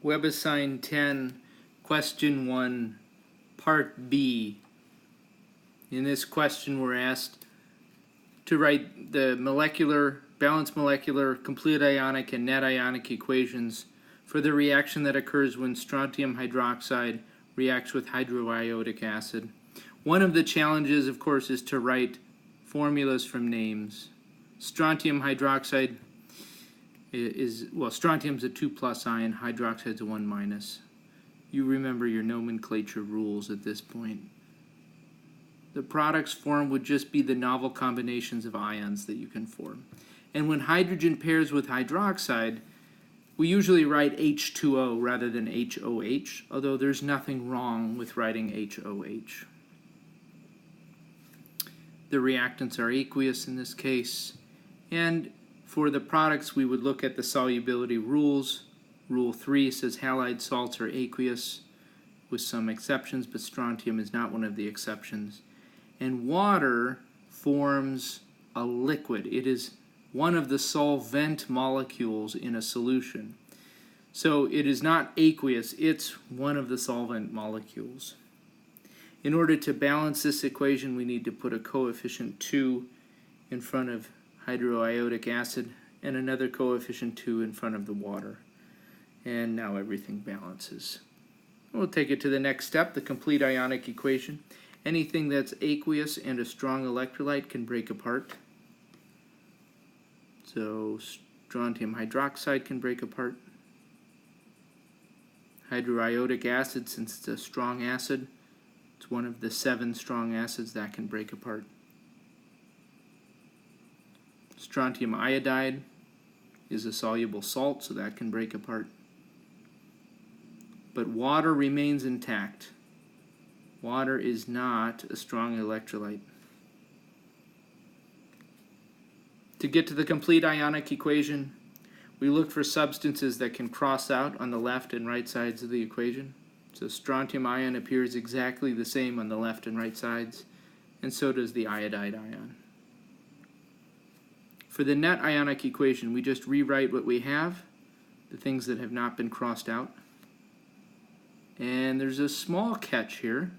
WebAssign 10, Question 1, Part B. In this question, we're asked to write the balanced molecular, complete ionic, and net ionic equations for the reaction that occurs when strontium hydroxide reacts with hydroiodic acid. One of the challenges, of course, is to write formulas from names. Strontium hydroxide strontium's a 2+ ion, hydroxide's a 1-. You remember your nomenclature rules at this point. The products formed would just be the novel combinations of ions that you can form. And when hydrogen pairs with hydroxide, we usually write H2O rather than HOH, although there's nothing wrong with writing HOH. The reactants are aqueous in this case, and for the products we would look at the solubility rules. Rule 3 says halide salts are aqueous with some exceptions, but strontium is not one of the exceptions. And water forms a liquid. It is one of the solvent molecules in a solution. So it is not aqueous, it's one of the solvent molecules. In order to balance this equation, we need to put a coefficient 2 in front of hydroiodic acid and another coefficient 2 in front of the water. And now everything balances. We'll take it to the next step, the complete ionic equation. Anything that's aqueous and a strong electrolyte can break apart. So strontium hydroxide can break apart. Hydroiodic acid, since it's a strong acid, it's one of the 7 strong acids that can break apart. Strontium iodide is a soluble salt, so that can break apart. But water remains intact. Water is not a strong electrolyte. To get to the complete ionic equation, we look for substances that can cross out on the left and right sides of the equation. So strontium ion appears exactly the same on the left and right sides, and so does the iodide ion. For the net ionic equation, we just rewrite what we have, the things that have not been crossed out. And there's a small catch here.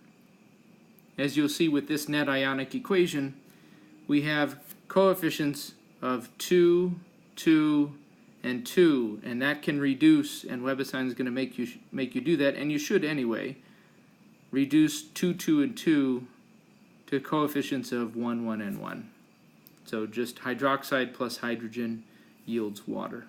As you'll see with this net ionic equation, we have coefficients of 2, 2, and 2, and that can reduce, and WebAssign is going to make you do that, and you should anyway, reduce 2, 2, and 2 to coefficients of 1, 1, and 1. So just hydroxide plus hydrogen yields water.